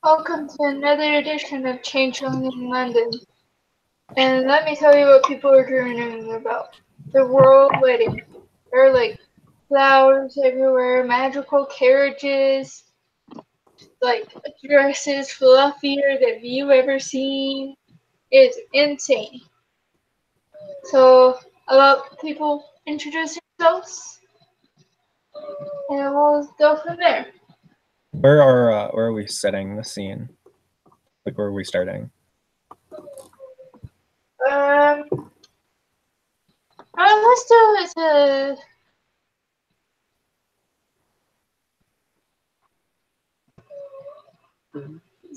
Welcome to another edition of Changeling in London. And let me tell you what people are dreaming about. The royal wedding. There are like flowers everywhere, magical carriages, like dresses fluffier than you've ever seen. It's insane. So I'll let people introduce themselves and we'll go from there. Where are we setting the scene? Like, where are we starting? Let's do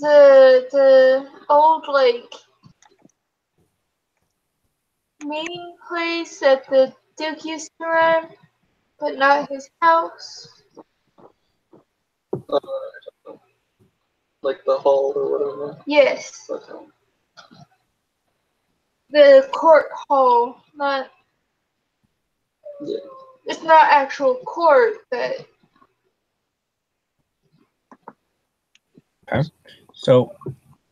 it the old like meeting place that the Duke used to run, but not his house. Like the hall or whatever. Yes. Okay. The court hall, not. Yeah. It's not actual court, but. Okay. So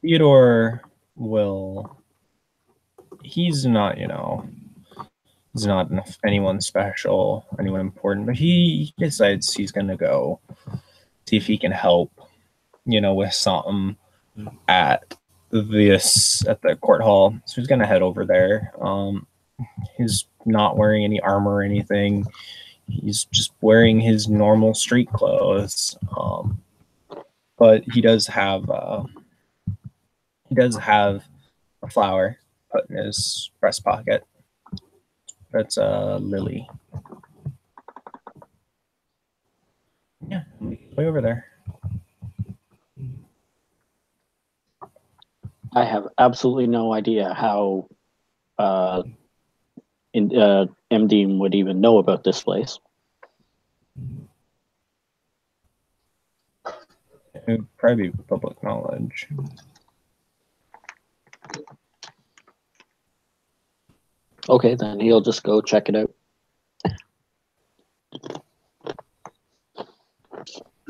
Theodore will. He's not, he's not anyone special, anyone important, but he decides he's gonna go see if he can help, with something at the court hall. So he's gonna head over there. He's not wearing any armor or anything. He's just wearing his normal street clothes. But he does have a flower put in his breast pocket. That's a lily. Yeah, way over there. I have absolutely no idea how MD would even know about this place. It would probably be public knowledge. Okay, then he'll just go check it out.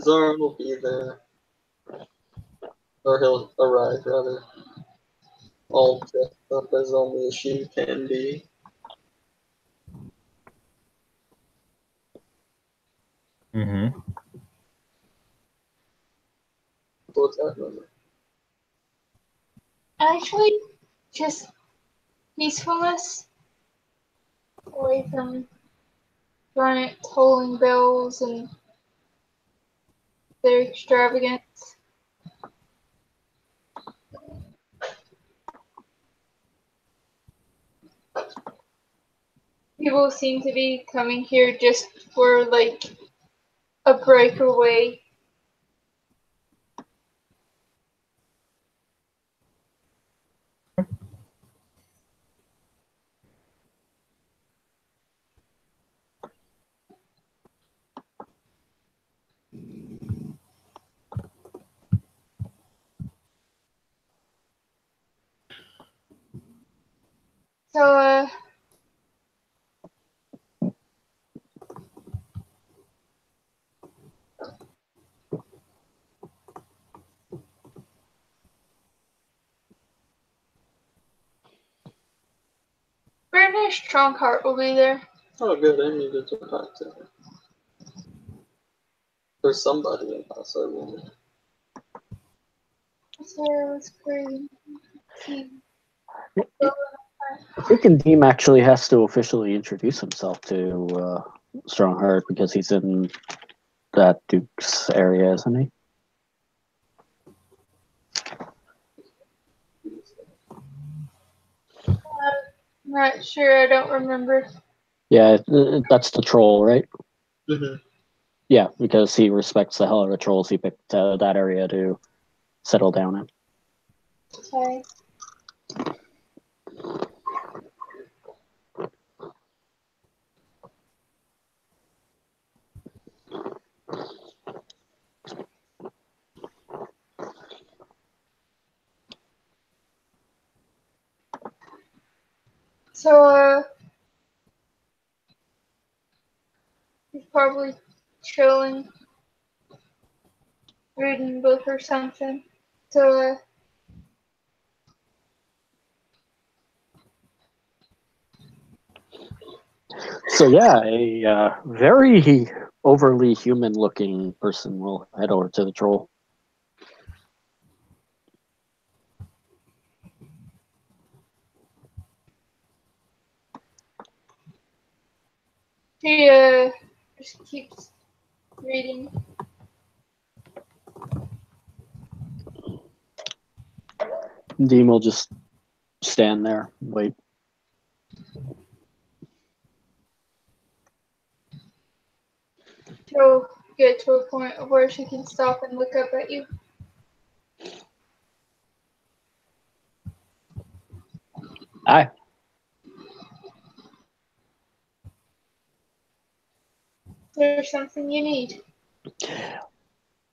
Zoran will be there. Or he'll arrive, rather. All dressed up as only a she can be. Mm-hmm. What's that number? Actually, just peacefulness. Away from giant tolling bells and their extravagance. People seem to be coming here just for like a breakaway. So, British Trunkheart will be there. Oh, good. I needed to talk to him. There's somebody in house, I wonder. Sarah was crazy. I think Indeem actually has to officially introduce himself to Strongheart because he's in that Duke's area, isn't he? I'm not sure. I don't remember. Yeah, that's the troll, right? Mm-hmm. Yeah, because he respects the hell out of trolls. He picked that area to settle down in. Okay. So, he's probably chilling, reading a book or something. So, So yeah, a very overly human-looking person will head over to the troll. he just keeps reading. Dean will just stand there, wait. She'll get to a point where she can stop and look up at you. Aye. There's something you need.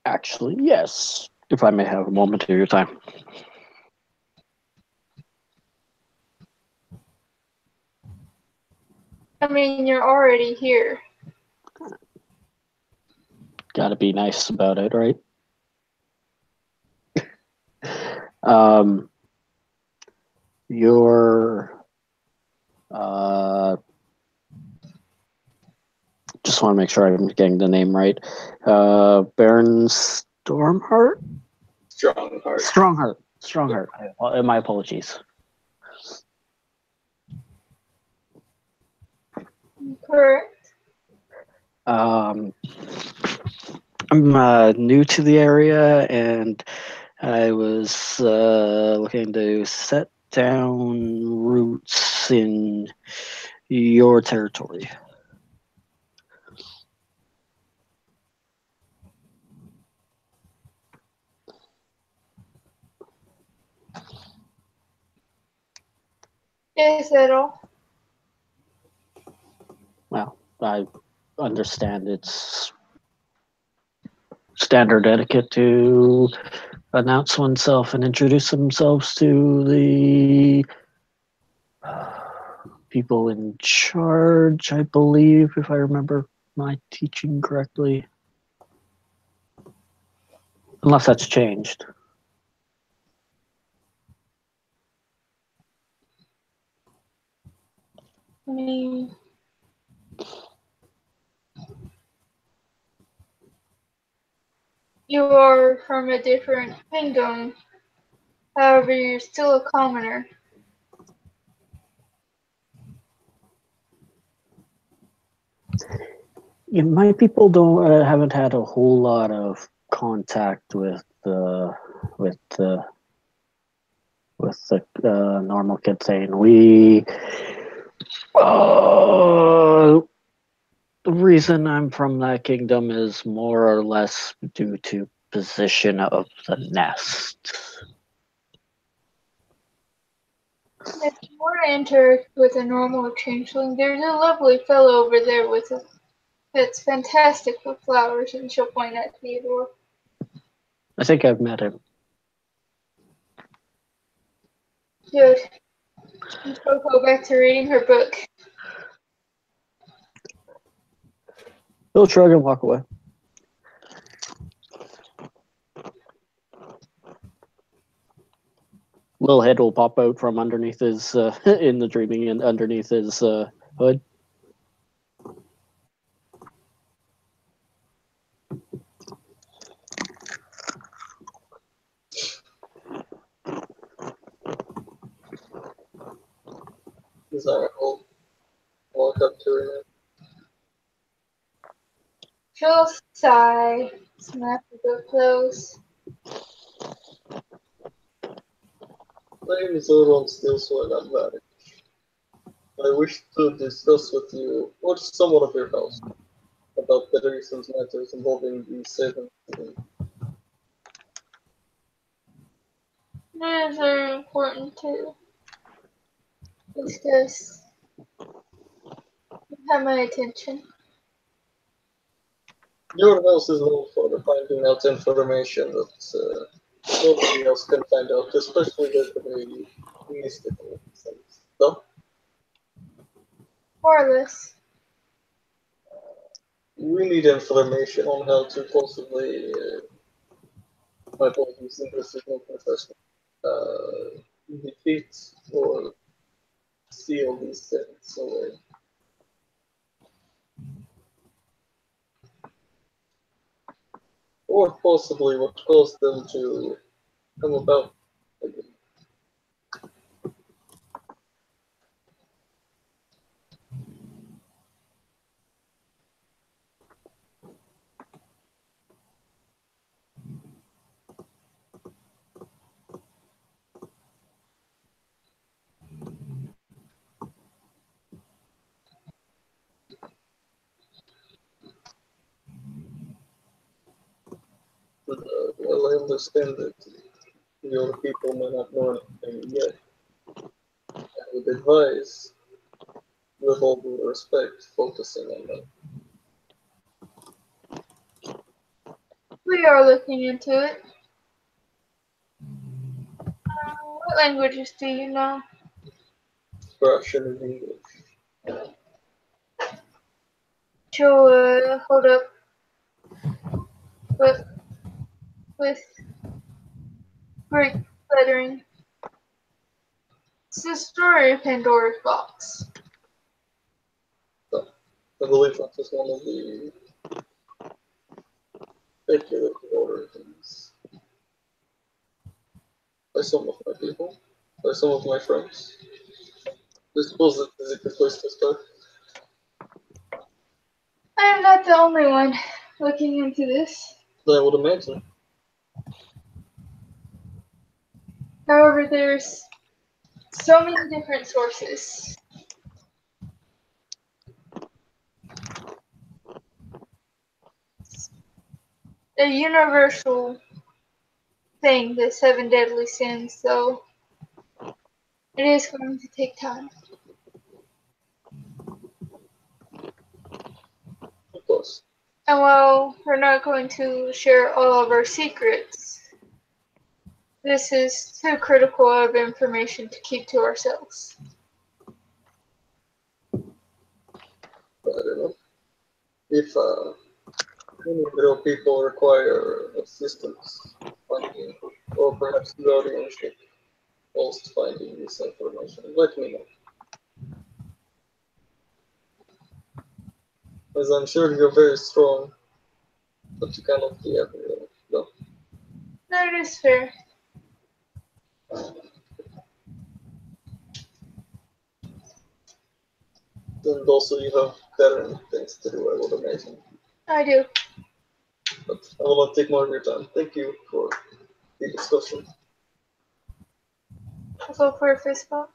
Actually, yes. If I may have a moment of your time. I mean, you're already here. Gotta be nice about it, right? Your just want to make sure I'm getting the name right. Baron Stormheart? Strongheart. Strongheart. Strongheart. My apologies. Correct. I'm new to the area, and I was looking to set down roots in your territory. Is that all? Well, I understand it's standard etiquette to announce oneself and introduce themselves to the people in charge, I believe, if I remember my teaching correctly. Unless that's changed. I mean, you are from a different kingdom. However, you're still a commoner. Yeah, my people don't haven't had a whole lot of contact with the normal kids saying the reason I'm from that kingdom is more or less due to position of the nest. If you want to interact with a normal changeling, there's a lovely fellow over there with it. It's fantastic with flowers, and she'll point at Theodore. I think I've met him. Good. And she'll go back to reading her book. He'll shrug and walk away. Little head will pop out from underneath his in the dreaming and underneath his hood. Zara will walk up to her. She'll sigh, snap the book close. My name is Oron Stillsword Advantage. I wish to discuss with you, or someone of your house, about the recent matters involving the Seven. It is very important to discuss. You have my attention. Your house is known for finding out information that nobody else can find out, especially the very mystical things. So, More or less. we need information on how to possibly My apologies, English is not professional. Defeat or seal these things away. Or possibly what caused them to come about again. But, well, I understand that your people may not know anything yet. I would advise, with all due respect, focusing on that. We are looking into it. What languages do you know? Russian and English. She'll hold up with Greek lettering. It's the story of Pandora's box. So, I believe that is one of the speculative origins by some of my people, by some of my friends. I suppose that is a good place to start. I am not the only one looking into this. I would imagine. However, there's so many different sources. A universal thing, the seven deadly sins, so it is going to take time. Of course. And while we're not going to share all of our secrets, this is too critical of information to keep to ourselves. But I don't know. If any real people require assistance finding, or perhaps guardianship whilst finding this information, let me know. As I'm sure you're very strong, but you cannot be everywhere. No? That is fair. And also you have better things to do, I would imagine. I do. But I will not take more of your time. Thank you for the discussion. I'll go for a fist bump.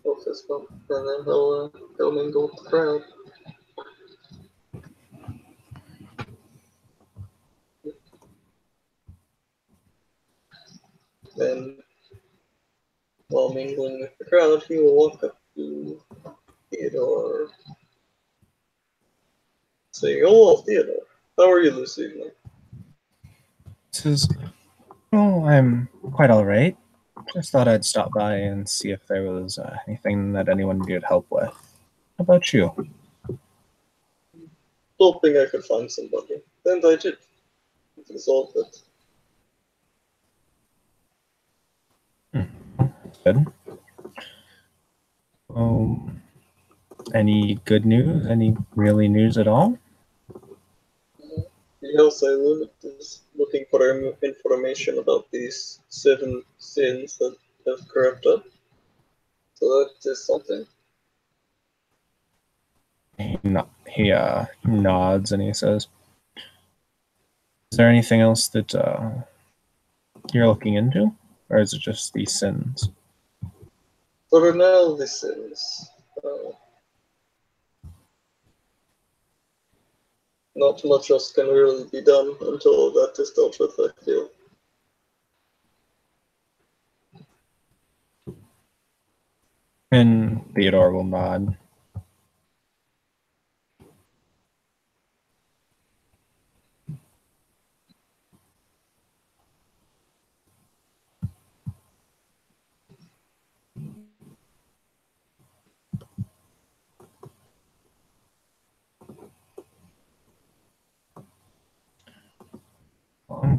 We'll fist bump, and then he'll go mingle with the crowd. Then, while mingling with the crowd, he will walk up to Theodore, saying, "Hello, Theodore. How are you this evening?" Says, "Oh, I'm quite all right. Just thought I'd stop by and see if there was anything that anyone needed help with. How about you?" Hoping I could find somebody. And I did. It resolved it. Good. Any good news? Any really news at all? The house I live at is looking for information about these 7 sins that have crept up. So that is something. He nods and he says, "Is there anything else that you're looking into? Or is it just these sins?" For now, this is not much else can really be done until that is dealt with, I feel. And Theodore will nod.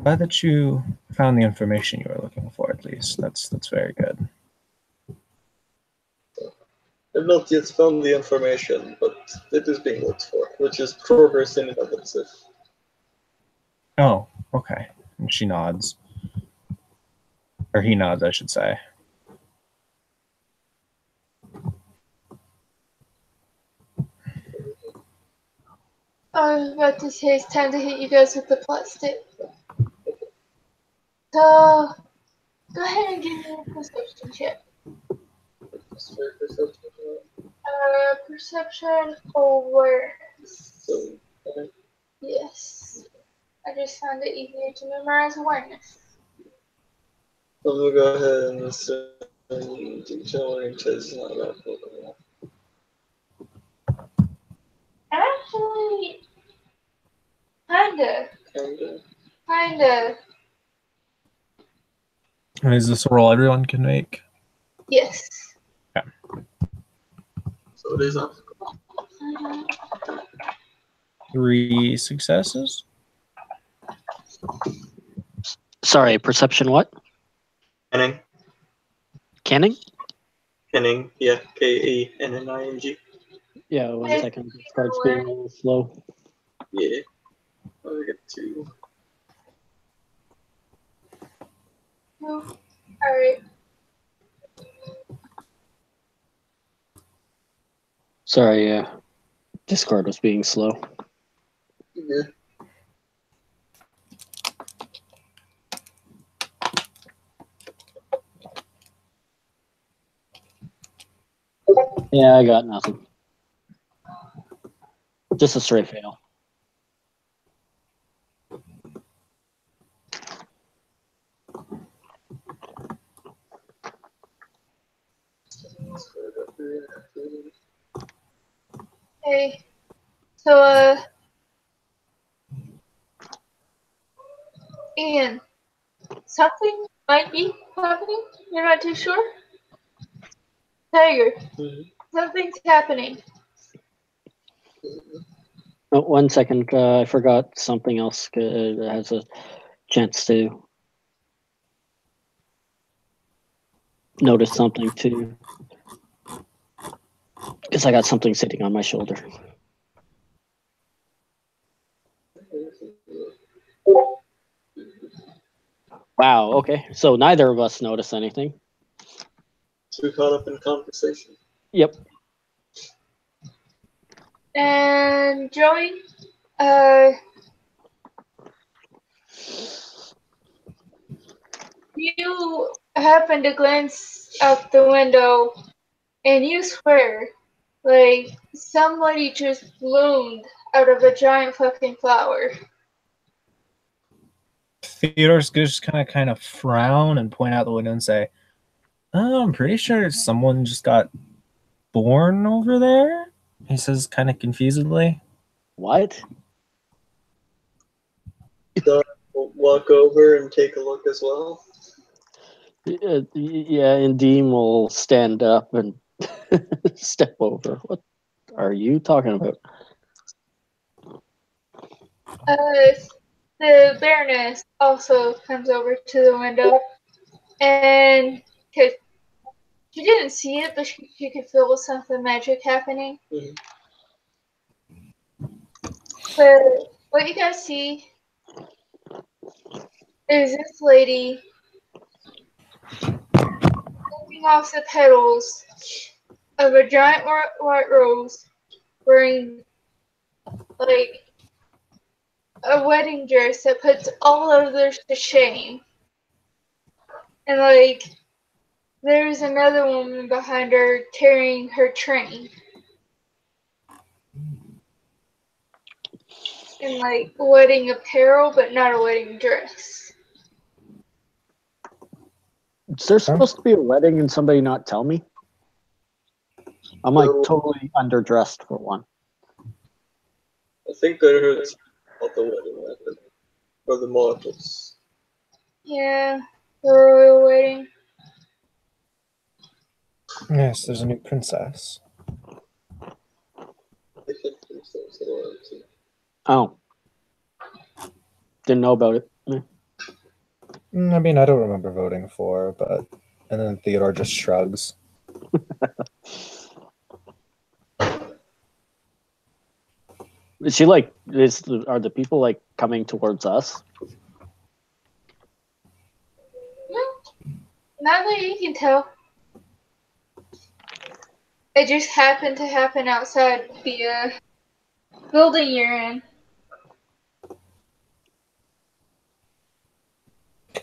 glad that you found the information you were looking for. At least that's very good. I've not yet found the information, but it is being looked for, which is progress in and of itself. Oh, okay. And she nods, or he nods, I should say. I was about to say it's time to hit you guys with the plastic. So, go ahead and give me a perception check. Perception awareness. So, Yes. I just found it easier to memorize awareness. I'm gonna go ahead and send Changeling to not that Pokemon. Actually, kinda. And is this a roll everyone can make? Yes. So it is up. 3 successes. Sorry, perception what? Kenning. Canning? Kenning, yeah, Kenning. Yeah, 1 second. It starts being a little slow. Yeah. I'll get to. Alright. Sorry, Discord was being slow. Yeah. Yeah, I got nothing. Just a straight fail. Hey. So, Ian, something might be happening. You're not too sure? Tiger, something's happening. Oh, 1 second. I forgot something else that has a chance to notice something too. Because I got something sitting on my shoulder. Wow, okay. So neither of us noticed anything. Too caught up in conversation. Yep. And Joey, you happen to glance out the window and you swear, like, somebody just bloomed out of a giant fucking flower. Theodore's gonna just kind of frown and point out the window and say, "Oh, I'm pretty sure someone just got born over there." He says, kind of confusedly. What? We'll walk over and take a look as well. Yeah, and Deem will stand up and step over. What are you talking about? The Baroness also comes over to the window, and cause she didn't see it, but she could feel something magic happening. But what you guys see is this lady taking off the petals of a giant white rose, wearing like a wedding dress that puts all others to shame. And like there's another woman behind her carrying her train. In like wedding apparel, but not a wedding dress. Is there supposed to be a wedding and somebody not tell me? I'm like totally underdressed for one. I think I heard about the wedding method for the mortals. Yeah, the royal wedding. Yes, there's a new princess. I think there's royalty. Oh. Didn't know about it. I mean, I don't remember voting for, but and then Theodore just shrugs. Is she like? Are the people like coming towards us? Not that you can tell. It just happened to happen outside the building you're in.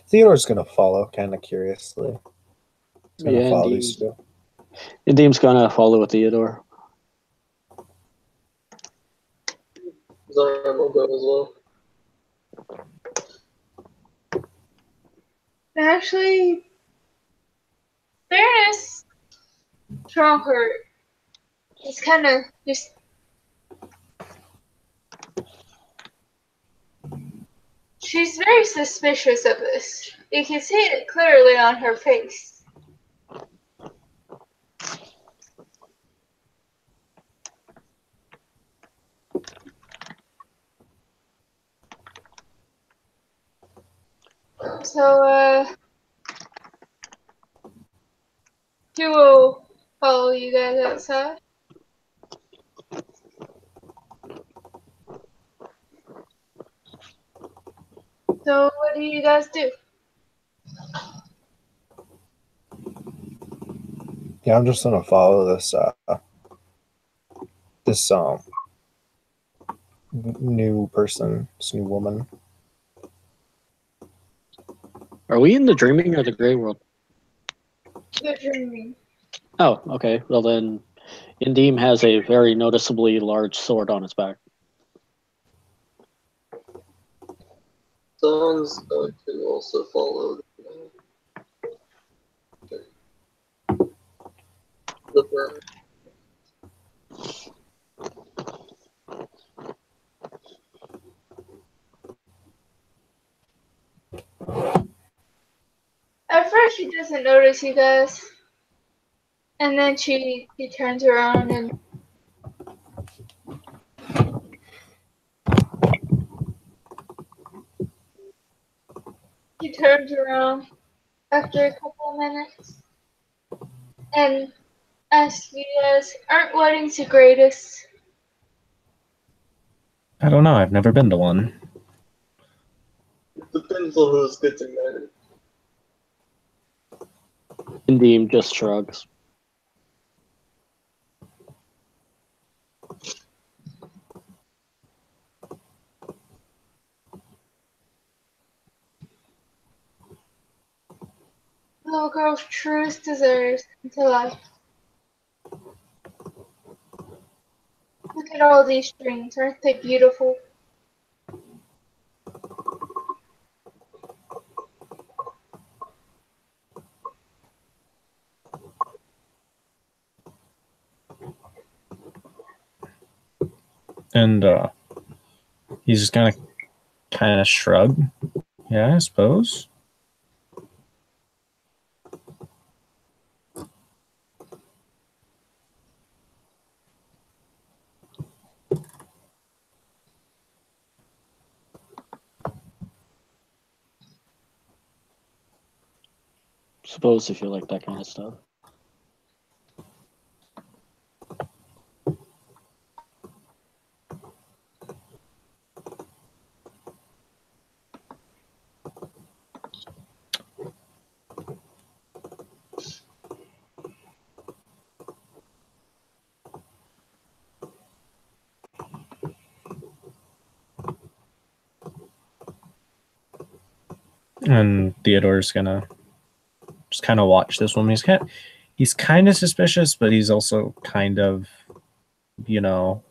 Theodore's gonna follow, kind of curiously. He's gonna Yeah, follow indeed. these two. Indim's gonna follow Theodore. Zion will go as well. Actually, fairness, Strongheart is kind of just. She's very suspicious of this. You can see it clearly on her face. So, she will follow you guys outside. So, what do you guys do? Yeah, I'm just gonna follow this this new person, this new woman. Are we in the dreaming or the gray world? Good dreaming. Oh, okay. Well then, Indim has a very noticeably large sword on his back. Zion's going to also follow the burn. At first, she doesn't notice you guys, and then she turns around and after a couple of minutes and asks you guys, "Aren't weddings the greatest?" I don't know. I've never been to one. It depends on who's getting married. Indim just shrugs. Little girl's truest desires into life. Look at all these strings, aren't they beautiful? And he's just gonna kind of shrug. Yeah, I suppose. Suppose if you like that kind of stuff. And Theodore's gonna just kind of watch this woman. He's kind of suspicious, but he's also kind of, you know,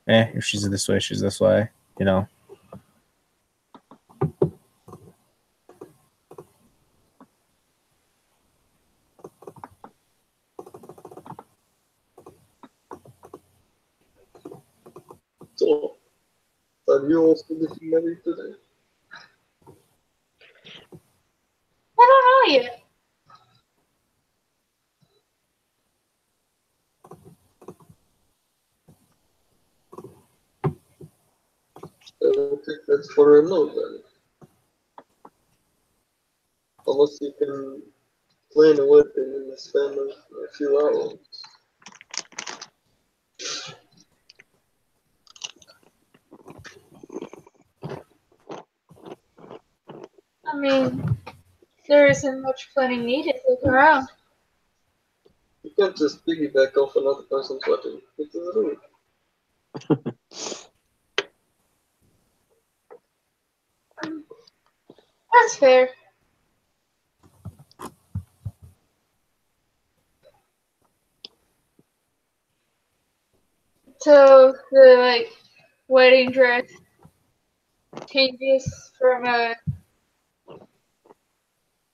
if she's this way, she's this way, you know. So, are you also getting married today? I don't know yet. I will take that for a no then. Unless you can plan a wedding in the span of a few hours. I mean, there isn't much planning needed. Look around. You can't just piggyback off another person's wedding. It is rude. That's fair. So the wedding dress changes from a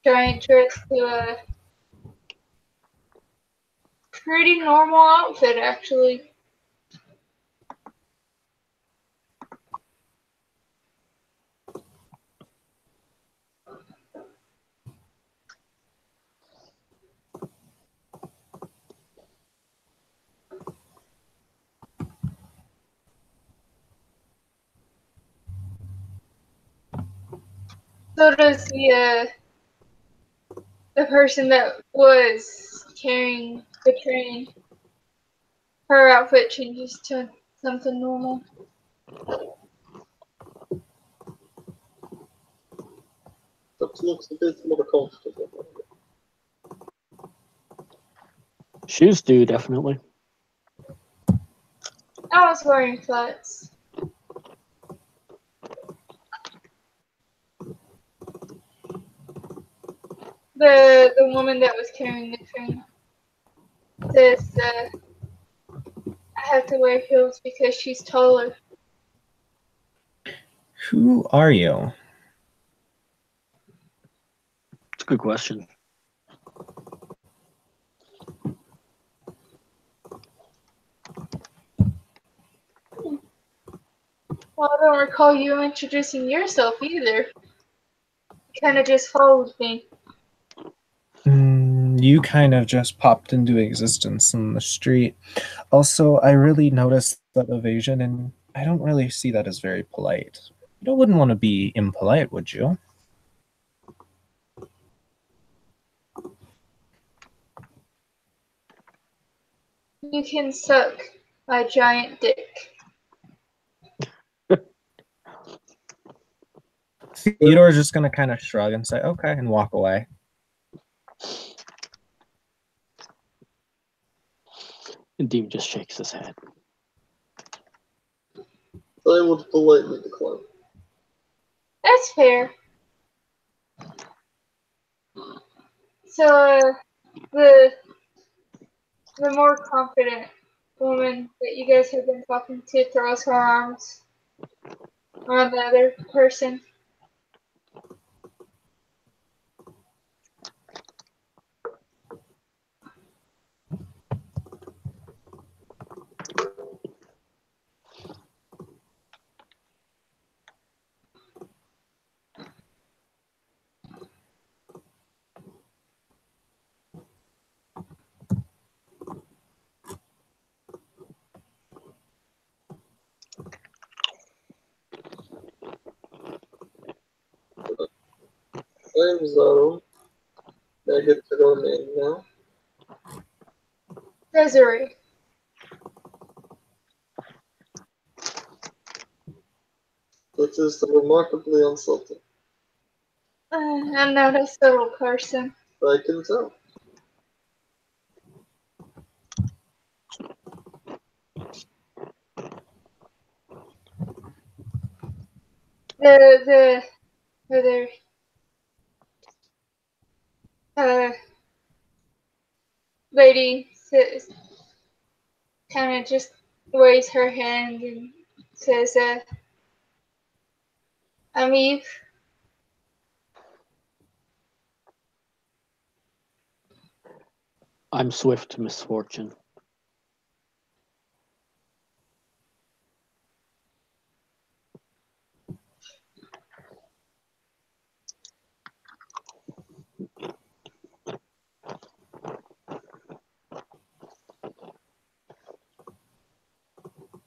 giant dress to a pretty normal outfit, actually. So does the person that was carrying the train. Her outfit changes to something normal. That looks a bit more comfortable. Shoes do, definitely. I was wearing flats. The woman that was carrying the train says I have to wear heels because she's taller. Who are you? It's a good question. Well, I don't recall you introducing yourself either. You kind of just followed me. You kind of just popped into existence in the street. Also, I really noticed that evasion, and I don't really see that as very polite. You wouldn't want to be impolite, would you? You can suck my giant dick. Theodore's just gonna kind of shrug and say, okay, and walk away. And Dean just shakes his head. I would politely decline. That's fair. So, the more confident woman that you guys have been talking to throws her arms around the other person. I'm Zaro. I get your name now. Desiree. That is remarkably insulting. I'm not a subtle person. I can tell. The other lady says, kind of just waves her hand and says, I'm Eve. I'm Swift Misfortune.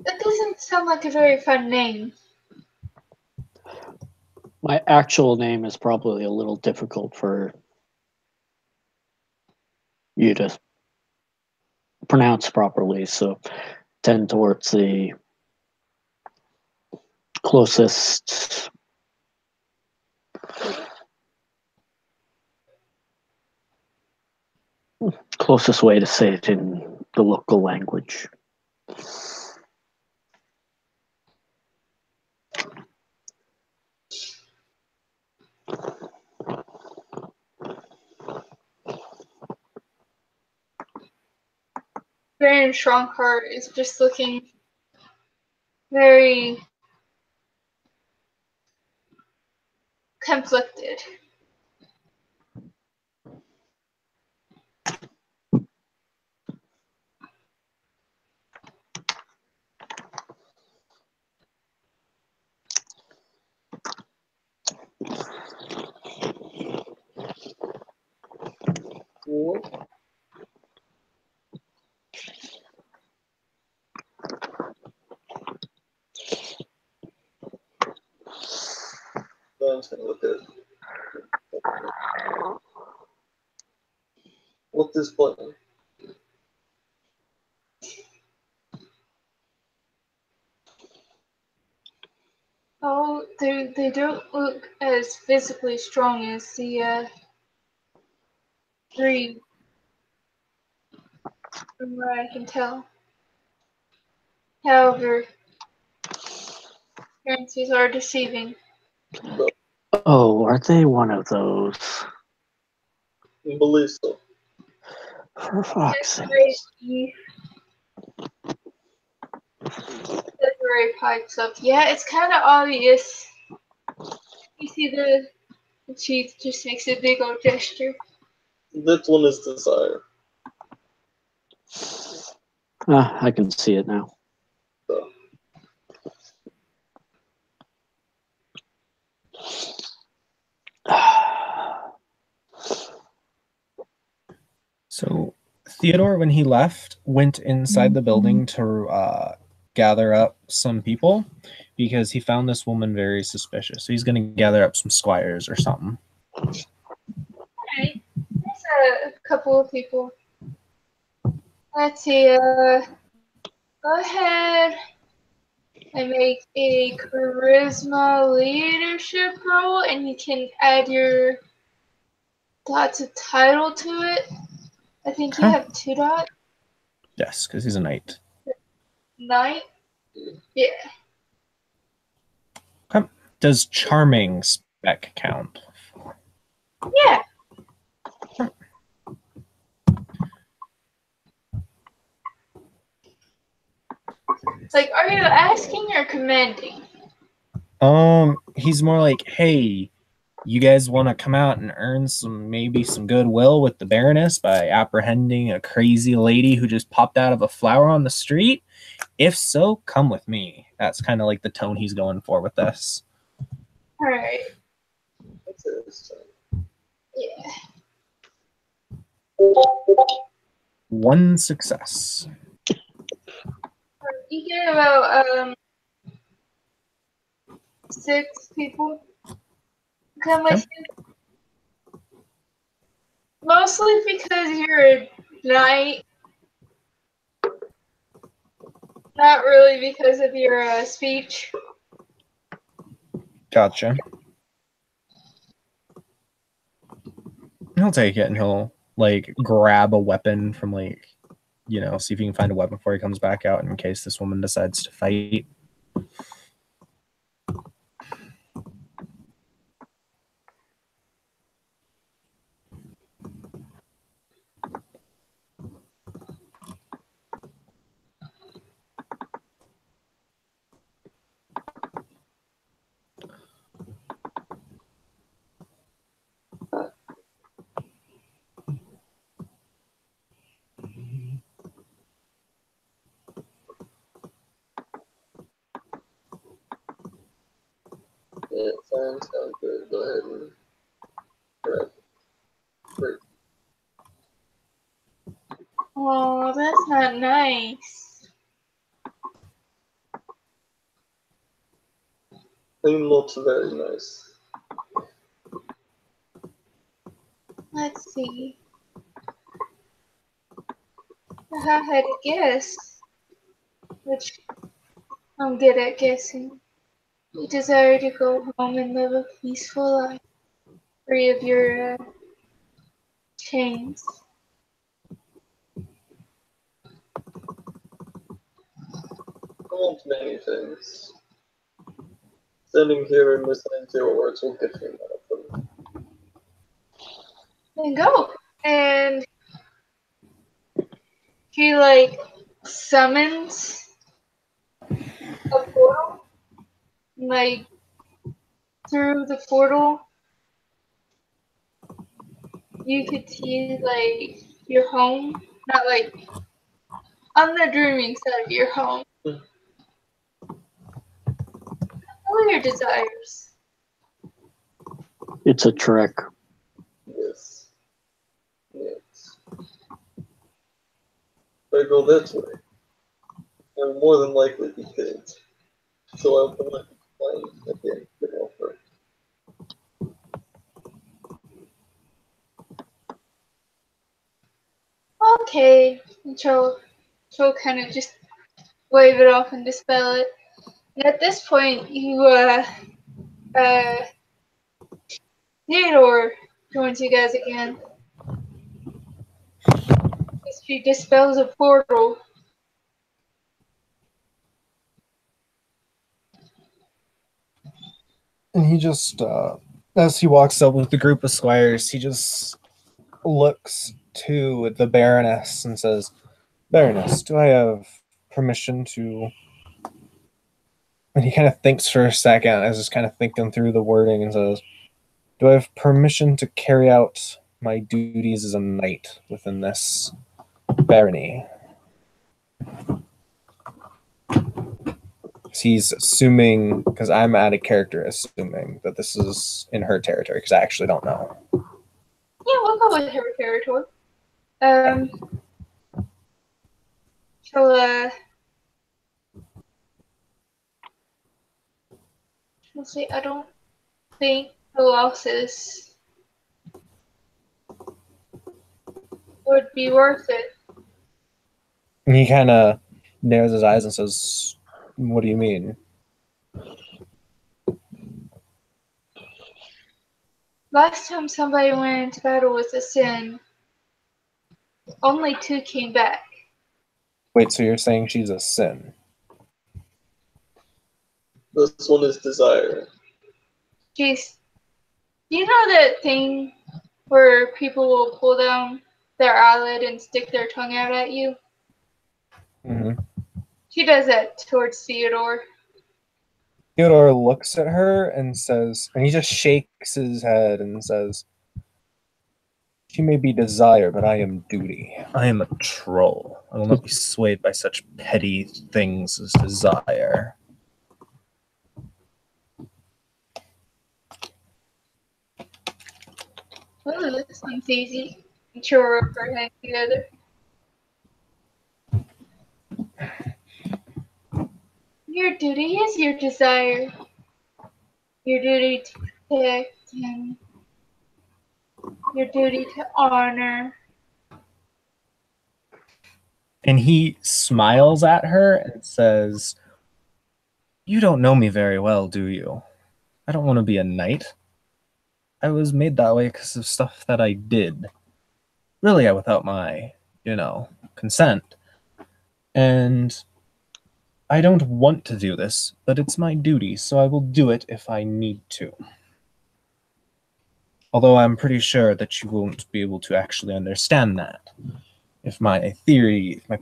That doesn't sound like a very fun name. My actual name is probably a little difficult for you to pronounce properly, so tend towards the closest way to say it in the local language. Baron Strongheart is just looking very conflicted. What? I'm gonna look at what is playing. Oh, they don't look as physically strong as the three, from what I can tell. However, appearances are deceiving. Oh, are they one of those? I believe so. For fuck's sake. February pipes up. Yeah, it's kind of obvious. You see the chief just makes a big old gesture. That one is Desire. I can see it now. So Theodore, when he left, went inside the building to gather up some people because he found this woman very suspicious. So he's going to gather up some squires or something. Alright, there's a couple of people. Let's see, go ahead and make a charisma leadership roll, and you can add your dots of title to it. I think you have 2 dots. Yes, because he's a knight. Knight? Yeah. Okay. Does charming spec count? Yeah. It's like, are you asking or commanding? He's more like, hey, you guys want to come out and earn maybe some goodwill with the Baroness by apprehending a crazy lady who just popped out of a flower on the street? If so, come with me. That's kind of like the tone he's going for with this. Alright. That's it. Yeah. 1 success. You get about 6 people come with you. Mostly because you're a knight. Not really because of your speech. Gotcha. He'll take it and he'll like grab a weapon from like, see if he can find a weapon before he comes back out in case this woman decides to fight. Yeah, sounds good. Go ahead and grab it. Great. Oh, that's not nice. I'm not very nice. Let's see. If I had to guess, which I'm good at guessing. You desire to go home and live a peaceful life, free of your chains. I want many things. Standing here and listening to your words will give me none of them. Then go. And she like summons a portal. Like through the portal, you could see like your home, not like on the dreaming side of your home. What are your desires? It's a trick. Yes. Yes. If I go that way, I will more than likely be killed. So I will not complain at the end of the offer. Okay. And she'll kind of just wave it off and dispel it. And at this point, Theodore joins you guys again. She dispels a portal. And he just, as he walks up with the group of squires, he just looks to the Baroness and says, Baroness, do I have permission to... And he kind of thinks for a second, as he's kind of thinking through the wording, and says, do I have permission to carry out my duties as a knight within this barony? He's assuming, because I'm out of character, assuming that this is in her territory, because I actually don't know. Yeah, we'll go with her territory. She'll let's see, I don't think the losses would be worth it. And he kind of narrows his eyes and says, what do you mean? Last time somebody went into battle with a sin, only 2 came back. Wait, so you're saying she's a sin? This one is desire. She's, you know that thing where people will pull down their eyelid and stick their tongue out at you? Mm-hmm. She does that towards Theodore. Theodore looks at her and says, and he just shakes his head and says, she may be desire, but I am duty. I am a troll. I will not be swayed by such petty things as desire. Ooh, this one's easy. And she'll rub her hands together. Your duty is your desire. Your duty to protect and your duty to honor. And he smiles at her and says, you don't know me very well, do you? I don't want to be a knight. I was made that way because of stuff that I did. Really, without my, consent. And I don't want to do this, but it's my duty, so I will do it if I need to. Although I'm pretty sure that you won't be able to actually understand that if my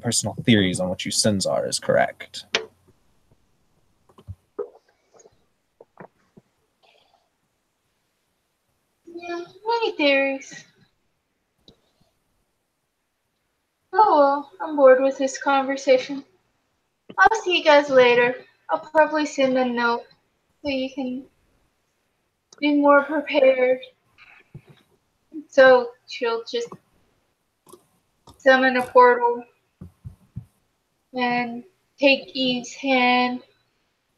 personal theories on what you sins are is correct. Yeah, many theories. Oh well, I'm bored with this conversation. I'll see you guys later. I'll probably send a note so you can be more prepared. So she'll just summon a portal and take Eve's hand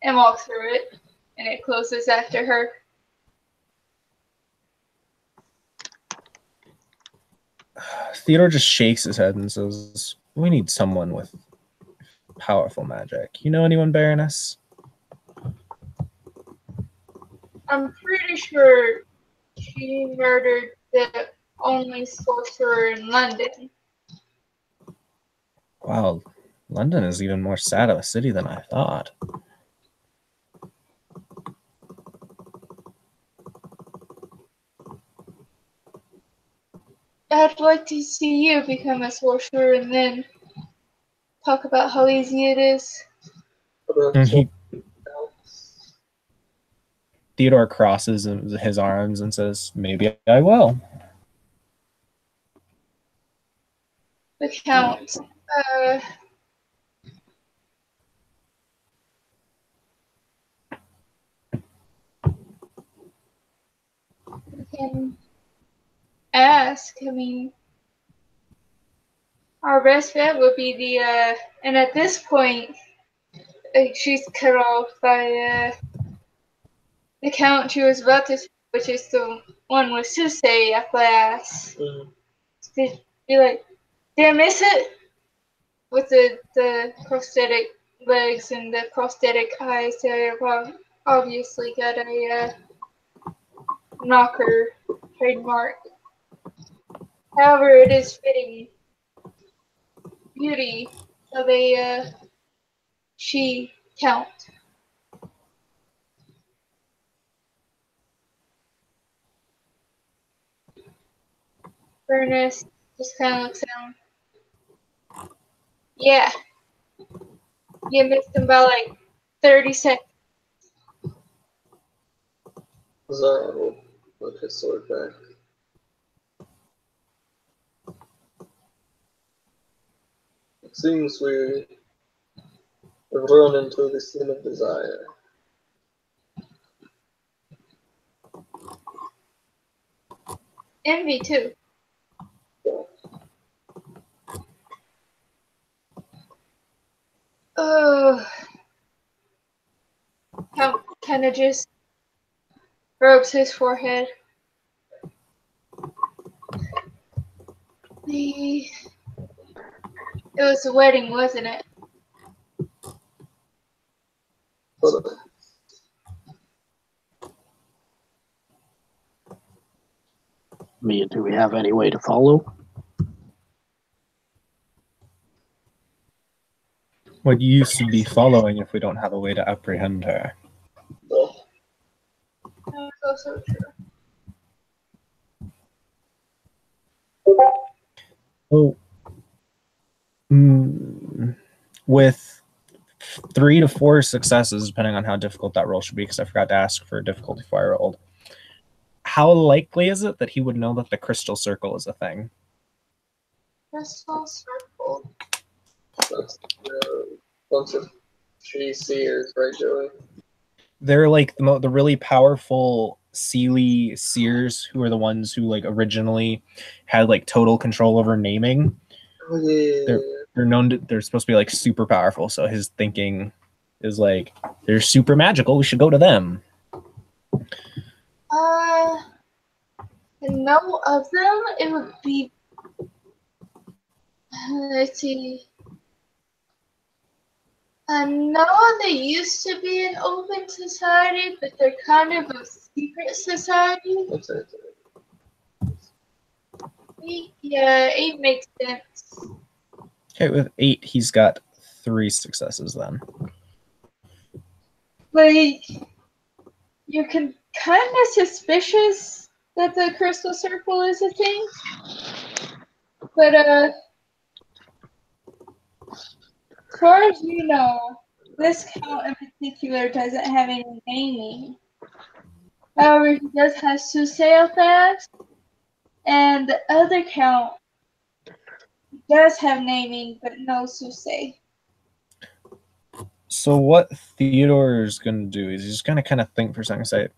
and walk through it, and it closes after her. Theodore just shakes his head and says, "We need someone with powerful magic. You know anyone, Baroness?" I'm pretty sure she murdered the only sorcerer in London. Wow, London is even more sad of a city than I thought. I'd like to see you become a sorcerer and then talk about how easy it is. And Theodore crosses his arms and says, "Maybe I will." The Count. We can ask. I mean, our best bet would be the, and at this point, she's cut off by the Count she was about to, which is the one with Susei at last. Did you like, did I miss it? With the prosthetic legs and the prosthetic eyes, they obviously got a knocker trademark. However, it is fitting beauty of a she Count. Ernest just kind of looks down. Yeah, you missed him by like 30 seconds. Zara will put his sword back. It seems we have run into the sin of desire. Envy too. Oh, Count kind of just rubs his forehead. It was a wedding, wasn't it? But Do we have any way to follow? What use would be following if we don't have a way to apprehend her? no. That's also true. Oh, with 3 to 4 successes, depending on how difficult that roll should be, because I forgot to ask for difficulty before I rolled. How likely is it that he would know that the crystal circle is a thing? Crystal circle. That's a bunch of tree seers, right, Joey? They're like the really powerful Seelie seers who are the ones who like originally had like total control over naming. Oh, yeah. They're known to, they're supposed to be like super powerful, so his thinking is like they're super magical, we should go to them. No of them, it would be, let's see. No, they used to be an open society, but they're kind of a secret society. That's it. Yeah, 8 makes sense. Okay, with 8, he's got 3 successes then. Like, you can kind of suspicious that the crystal circle is a thing, but as far as you know, this Count in particular doesn't have any naming. However, he does have Suseo fast, and the other Count does have naming, but no Susei. So what Theodore's gonna do is he's gonna kind of think for a second, say,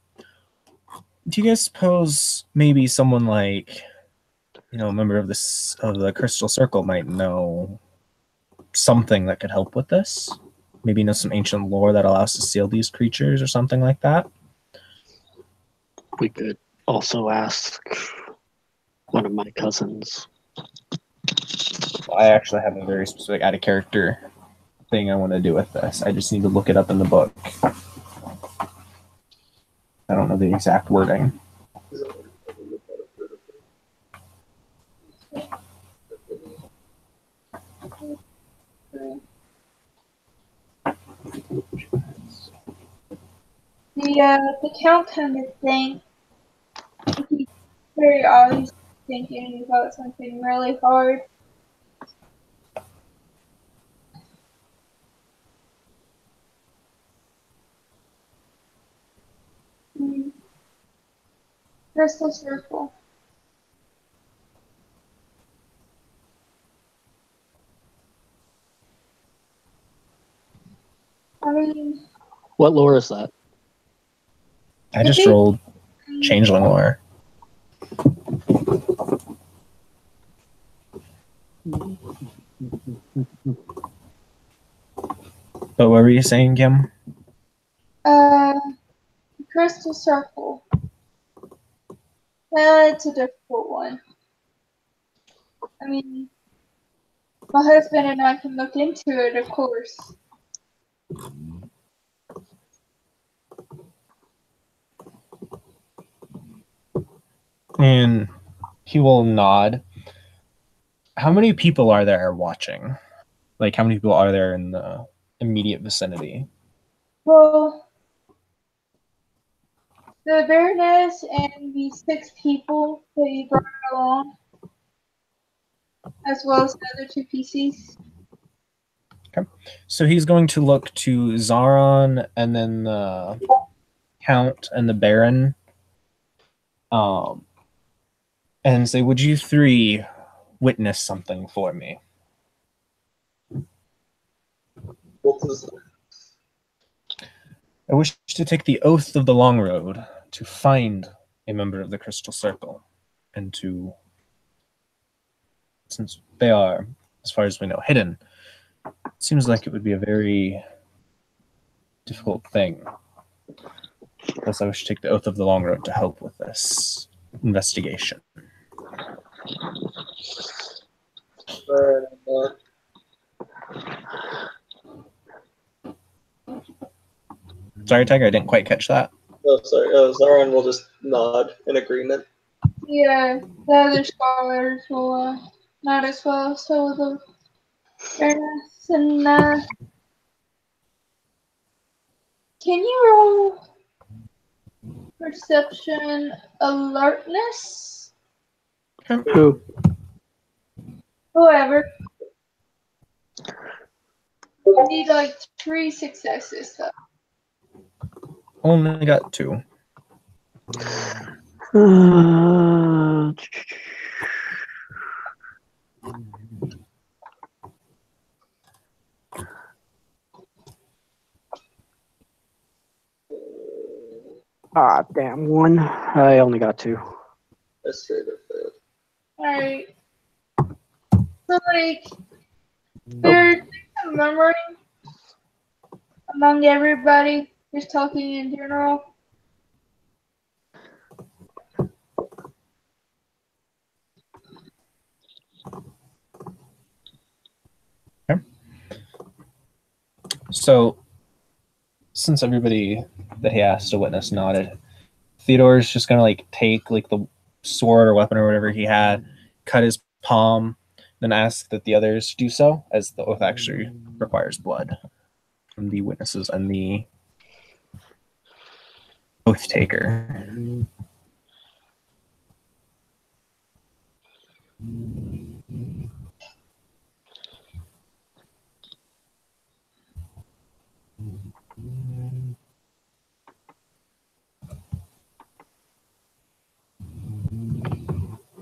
do you guys suppose maybe someone like, you know, a member of the Crystal Circle might know something that could help with this? Maybe know some ancient lore that allows us to seal these creatures or something like that? We could also ask one of my cousins I actually have a very specific out of character thing I want to do with this. I just need to look it up in the book. I don't know the exact wording. The count kind of thing. He's very always thinking about something really hard. Crystal circle. I mean, What lore is that? I just rolled Changeling lore. But what were you saying, Kim? Crystal circle. Well, it's a difficult one. I mean, my husband and I can look into it, of course. And he will nod. How many people are there watching? Like, how many people are there in the immediate vicinity? Well, the Baroness and the 6 people that you brought along, as well as the other 2 PCs. Okay. So he's going to look to Zaron and then the Count and the Baron. And say, would you 3 witness something for me? What is it? I wish to take the oath of the long road to find a member of the Crystal Circle and to, since they are, as far as we know, hidden, it seems like it would be a very difficult thing. Thus, I wish to take the oath of the long road to help with this investigation. Sorry, Tiger, I didn't quite catch that. Oh, sorry. Zaran will just nod in agreement. Yeah, the other scholars will not as well. So will the Baroness and can you roll perception alertness? Who? Whoever. I need like 3 successes though. Only got 2. Ah, damn one. I only got 2. I straight up failed. Alright. So like there's a memory among everybody, just talking in general. So, since everybody that he asked to witness nodded, Theodore's just gonna like take like the sword or weapon or whatever he had, cut his palm, then ask that the others do so, as the oath actually requires blood from the witnesses and the oath taker.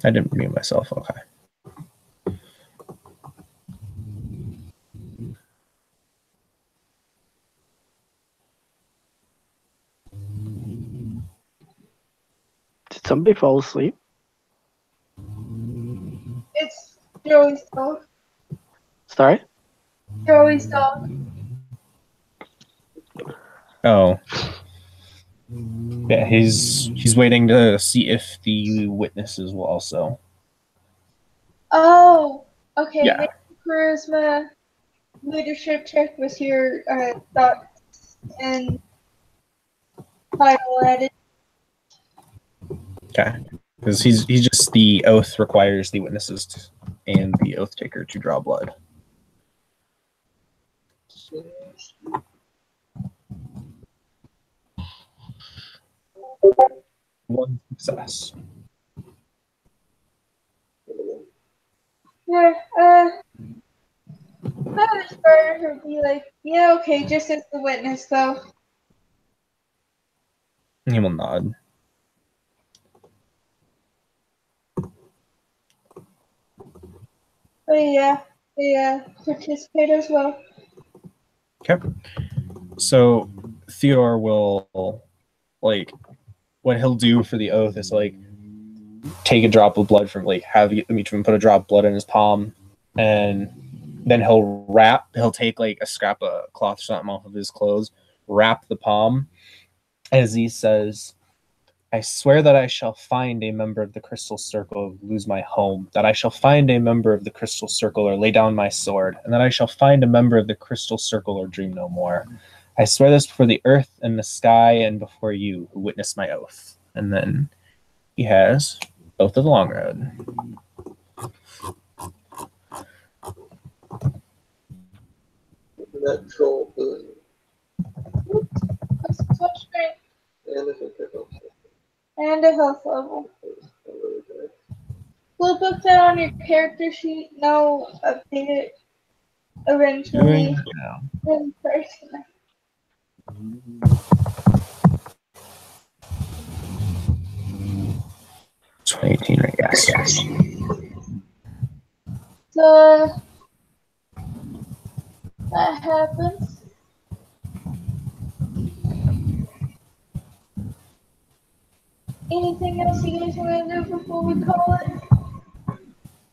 I didn't mute myself. Okay. Did somebody fall asleep? It's Joey's dog. Sorry? Joey's dog. Oh. Yeah, he's waiting to see if the witnesses will also. Oh, okay. Yeah. charisma leadership check with your thoughts and title added. Okay. Because he's just the oath requires the witnesses and the oath taker to draw blood. One success. Yeah, I was started to be like, yeah, okay, just as the witness though. He will nod. But yeah, they participate as well. Okay. So Theodore will, like, what he'll do for the oath is, like, take a drop of blood from, like, have each of them put a drop of blood in his palm, and then he'll take, like, a scrap of cloth or something off of his clothes, wrap the palm, as he says, I swear that I shall find a member of the Crystal Circle or lose my home, that I shall find a member of the Crystal Circle or lay down my sword, and that I shall find a member of the Crystal Circle or dream no more. I swear this before the earth and the sky and before you who witnessed my oath. And then he has Oath of the Long Road. Natural ability. That's so strength And I think it helps. and a health level. Really good. We'll put that on your character sheet. Now update it eventually in person. 2018, right? Yes. So that happens. Anything else you guys want to do before we call it?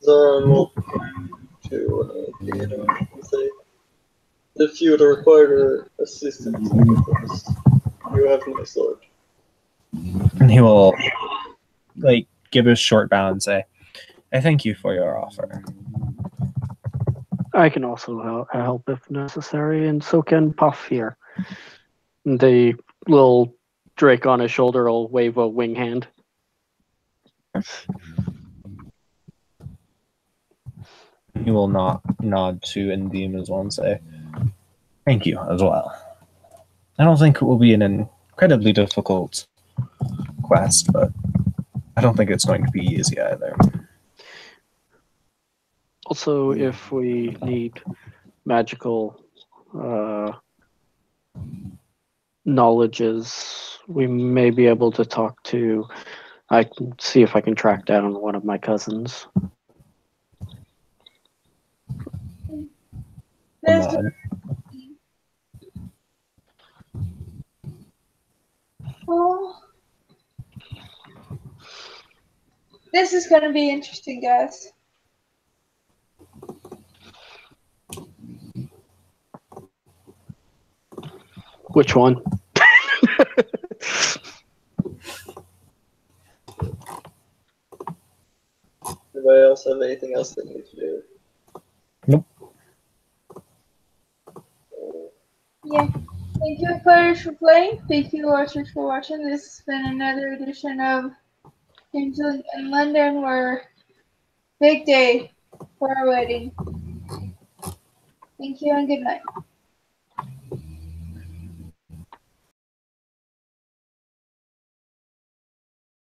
Zoran will to Theodore and say, if you would require assistance with this, you have my sword. And he will, like, give a short bow and say, I thank you for your offer. I can also help if necessary, and so can Puff here. The little Drake on his shoulder will wave a wing hand. He will nod to Endymion as well and say, thank you as well. I don't think it will be an incredibly difficult quest, but I don't think it's going to be easy either. Also, if we need magical knowledges, we may be able to talk to. I can see if I can track down one of my cousins. There's oh, this is going to be interesting, guys. Which one? Anybody else have anything else they need to do? Nope. Yeah. Thank you, players, for playing. Thank you, watchers, for watching. This has been another edition of Changeling in London, where big day for our wedding. Thank you and good night.